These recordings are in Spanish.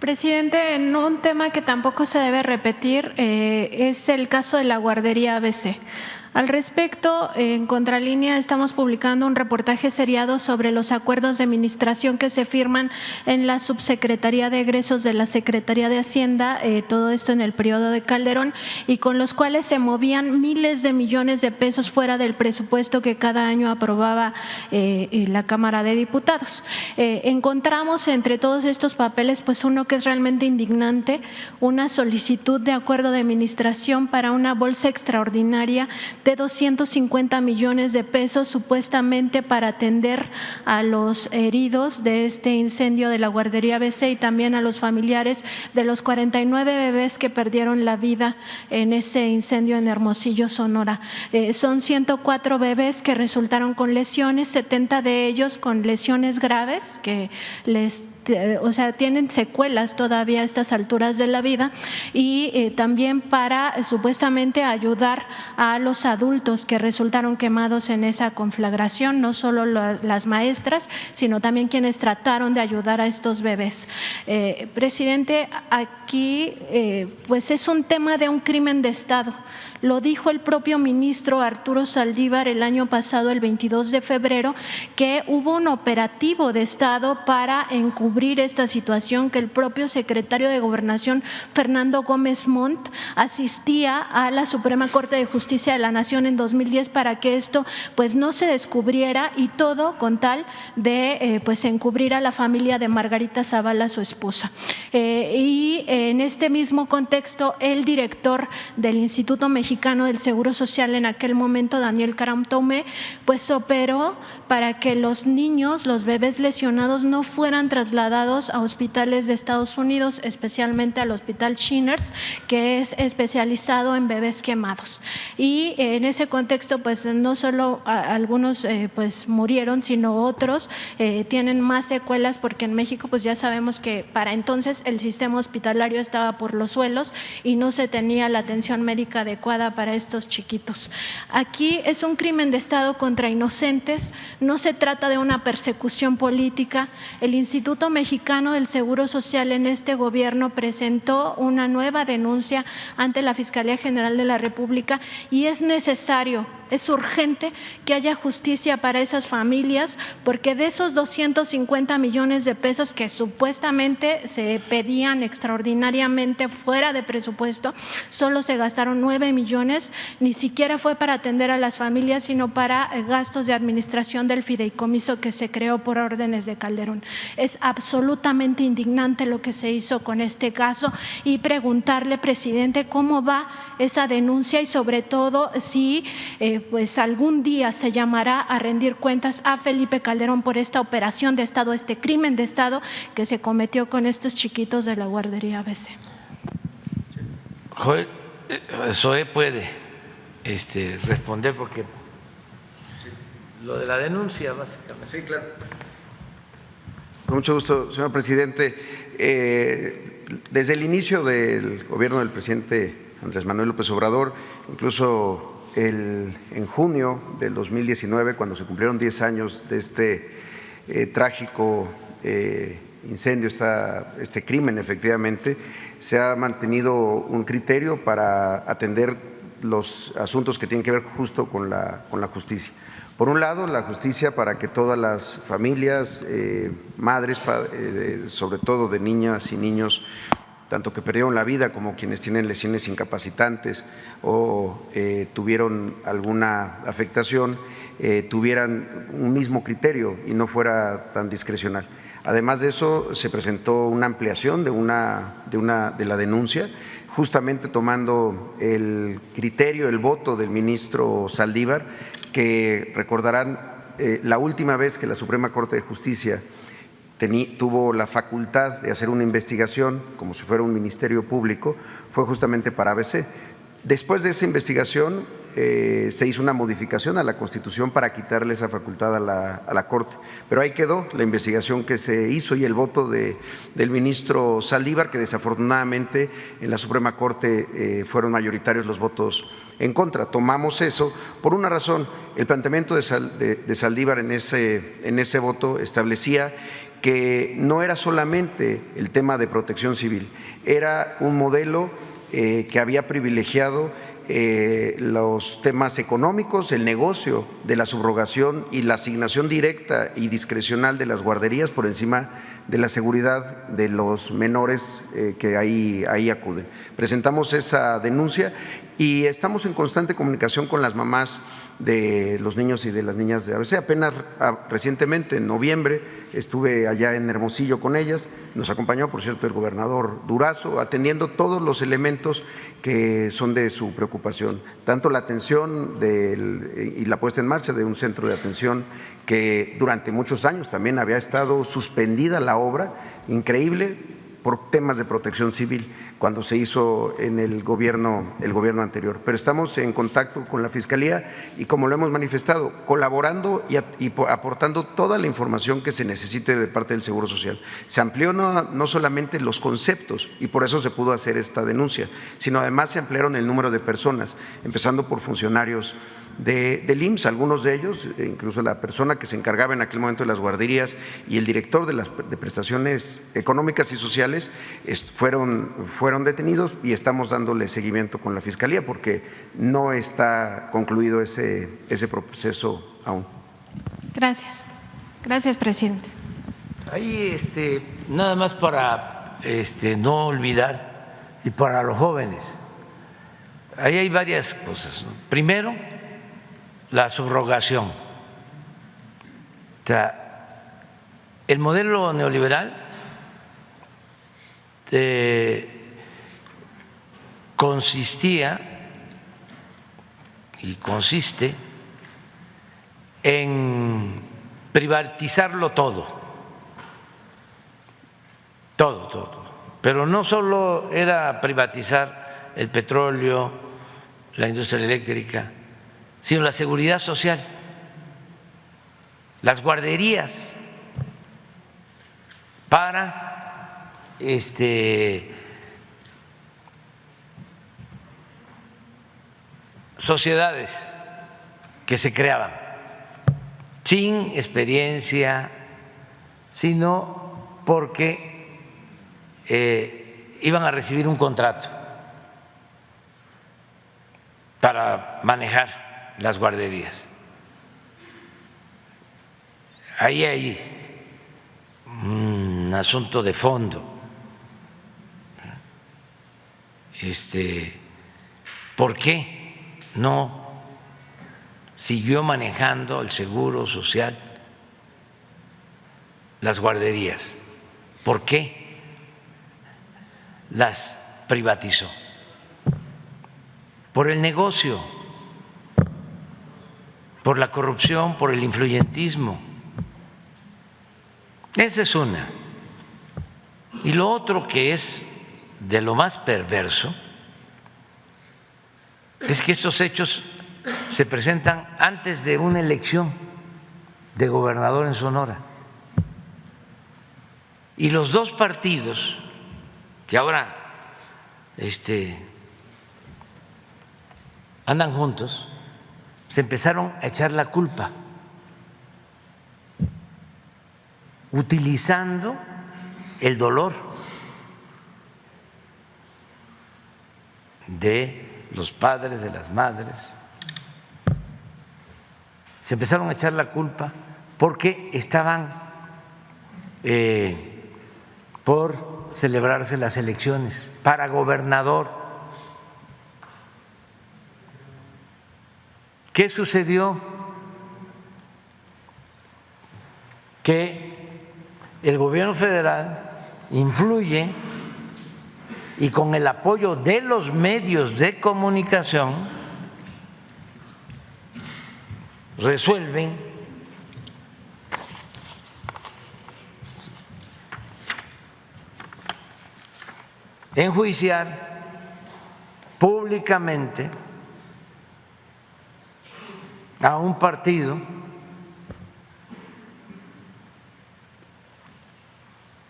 Presidente, en un tema que tampoco se debe repetir es el caso de la guardería ABC. Al respecto, en Contralínea estamos publicando un reportaje seriado sobre los acuerdos de administración que se firman en la Subsecretaría de Egresos de la Secretaría de Hacienda, todo esto en el periodo de Calderón, y con los cuales se movían miles de millones de pesos fuera del presupuesto que cada año aprobaba la Cámara de Diputados. Encontramos entre todos estos papeles pues uno que es realmente indignante, una solicitud de acuerdo de administración para una bolsa extraordinaria de 250 millones de pesos supuestamente para atender a los heridos de este incendio de la guardería ABC y también a los familiares de los 49 bebés que perdieron la vida en ese incendio en Hermosillo, Sonora. Son 104 bebés que resultaron con lesiones, 70 de ellos con lesiones graves que tienen secuelas todavía a estas alturas de la vida y también para supuestamente ayudar a los adultos que resultaron quemados en esa conflagración, no solo las maestras, sino también quienes trataron de ayudar a estos bebés. Presidente, aquí pues es un tema de un crimen de Estado. Lo dijo el propio ministro Arturo Saldívar el año pasado, el 22 de febrero, que hubo un operativo de Estado para encubrir esta situación, que el propio secretario de Gobernación, Fernando Gómez Montt, asistía a la Suprema Corte de Justicia de la Nación en 2010 para que esto pues no se descubriera y todo con tal de pues encubrir a la familia de Margarita Zavala, su esposa. Y en este mismo contexto, el director del Instituto Mexicano del Seguro Social en aquel momento, Daniel Caram-Tomé, pues operó para que los niños, los bebés lesionados no fueran trasladados a hospitales de Estados Unidos, especialmente al Hospital Shinners, que es especializado en bebés quemados. Y en ese contexto, pues no solo algunos pues murieron, sino otros tienen más secuelas, porque en México pues ya sabemos que para entonces el sistema hospitalario estaba por los suelos y no se tenía la atención médica adecuada para estos chiquitos. Aquí es un crimen de Estado contra inocentes, no se trata de una persecución política. El Instituto Mexicano del Seguro Social en este gobierno presentó una nueva denuncia ante la Fiscalía General de la República y es necesario, es urgente que haya justicia para esas familias, porque de esos 250 millones de pesos que supuestamente se pedían extraordinariamente fuera de presupuesto, solo se gastaron 9 millones, ni siquiera fue para atender a las familias, sino para gastos de administración del fideicomiso que se creó por órdenes de Calderón. Es absolutamente indignante lo que se hizo con este caso y preguntarle, presidente, cómo va esa denuncia y sobre todo si pues algún día se llamará a rendir cuentas a Felipe Calderón por esta operación de Estado, este crimen de Estado que se cometió con estos chiquitos de la guardería ABC. Joel, Zoé puede responder porque lo de la denuncia básicamente. Sí, claro. Con mucho gusto, señor presidente. Desde el inicio del gobierno del presidente Andrés Manuel López Obrador, incluso en junio del 2019, cuando se cumplieron 10 años de este trágico incendio, este crimen efectivamente, se ha mantenido un criterio para atender los asuntos que tienen que ver justo con la justicia. Por un lado, la justicia para que todas las familias, madres, sobre todo de niñas y niños, tanto que perdieron la vida como quienes tienen lesiones incapacitantes o tuvieron alguna afectación, tuvieran un mismo criterio y no fuera tan discrecional. Además de eso, se presentó una ampliación de la denuncia, justamente tomando el criterio, el voto del ministro Saldívar, que recordarán la última vez que la Suprema Corte de Justicia tuvo la facultad de hacer una investigación como si fuera un ministerio público, fue justamente para ABC. Después de esa investigación se hizo una modificación a la Constitución para quitarle esa facultad a la Corte, pero ahí quedó la investigación que se hizo y el voto del ministro Saldívar, que desafortunadamente en la Suprema Corte fueron mayoritarios los votos en contra. Tomamos eso por una razón: el planteamiento de Saldívar en ese voto establecía que no era solamente el tema de protección civil, era un modelo que había privilegiado los temas económicos, el negocio de la subrogación y la asignación directa y discrecional de las guarderías por encima de la seguridad de los menores que ahí acuden. Presentamos esa denuncia y estamos en constante comunicación con las mamás de los niños y de las niñas de ABC. Apenas recientemente, en noviembre, estuve allá en Hermosillo con ellas. Nos acompañó, por cierto, el gobernador Durazo, atendiendo todos los elementos que son de su preocupación, tanto la atención y la puesta en marcha de un centro de atención que durante muchos años también había estado suspendida la obra, increíble, por temas de protección civil cuando se hizo en el gobierno anterior. Pero estamos en contacto con la Fiscalía y, como lo hemos manifestado, colaborando y aportando toda la información que se necesite de parte del Seguro Social. Se amplió no solamente los conceptos, y por eso se pudo hacer esta denuncia, sino además se ampliaron el número de personas, empezando por funcionarios del IMSS, algunos de ellos, incluso la persona que se encargaba en aquel momento de las guarderías y el director de prestaciones económicas y sociales fueron detenidos, y estamos dándole seguimiento con la Fiscalía porque no está concluido ese proceso aún. Gracias. Gracias, presidente. Ahí nada más para no olvidar, y para los jóvenes, ahí hay varias cosas, ¿no? Primero, la subrogación. O sea, el modelo neoliberal consistía y consiste en privatizarlo todo, pero no solo era privatizar el petróleo, la industria eléctrica, sino la seguridad social, las guarderías para sociedades que se creaban sin experiencia, sino porque iban a recibir un contrato para manejar las guarderías. Ahí hay un asunto de fondo. ¿Por qué no siguió manejando el Seguro Social las guarderías? ¿Por qué las privatizó? Por el negocio, por la corrupción, por el influyentismo. Esa es una. Y lo otro, que es de lo más perverso, es que estos hechos se presentan antes de una elección de gobernador en Sonora. Y los dos partidos que ahora andan juntos se empezaron a echar la culpa, utilizando el dolor de los padres, de las madres. Se empezaron a echar la culpa porque estaban por celebrarse las elecciones para gobernador. ¿Qué sucedió? Que el gobierno federal influye, y con el apoyo de los medios de comunicación resuelven enjuiciar públicamente a un partido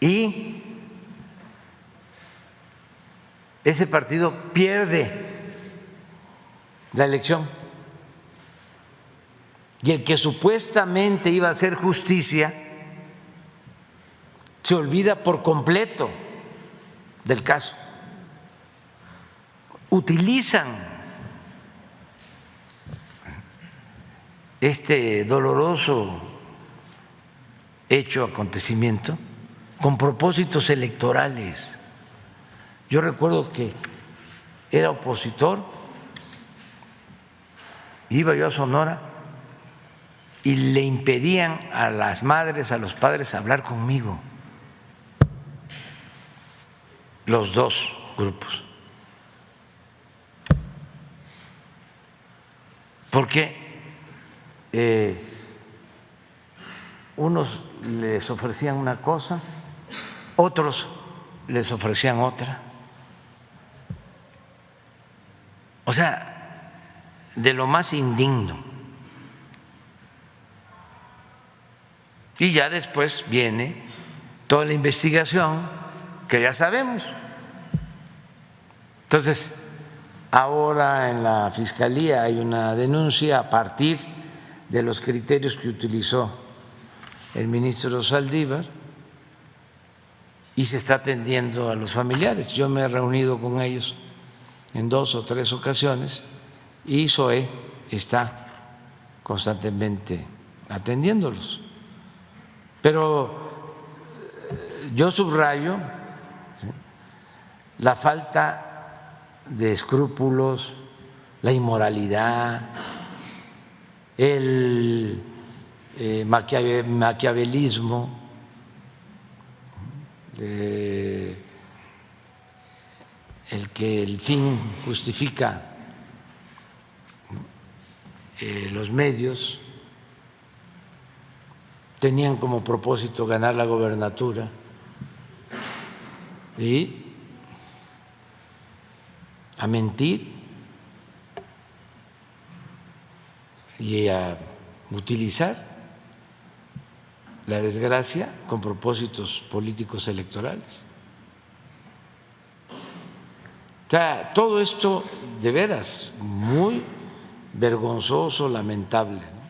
y ese partido pierde la elección, y el que supuestamente iba a hacer justicia se olvida por completo del caso. Utilizan este doloroso hecho, acontecimiento, con propósitos electorales. Yo recuerdo que era opositor, iba yo a Sonora y le impedían a las madres, a los padres hablar conmigo, los dos grupos. Porque unos les ofrecían una cosa, otros les ofrecían otra. O sea, de lo más indigno. Y ya después viene toda la investigación que ya sabemos. Entonces, ahora en la Fiscalía hay una denuncia a partir de los criterios que utilizó el ministro Saldívar y se está atendiendo a los familiares. Yo me he reunido con ellos en 2 o 3 ocasiones y SOE está constantemente atendiéndolos. Pero yo subrayo la falta de escrúpulos, la inmoralidad, el maquiavelismo, el que el fin justifica los medios. Tenían como propósito ganar la gobernatura y a mentir y a utilizar la desgracia con propósitos políticos electorales. O sea, todo esto de veras muy vergonzoso, lamentable, ¿no?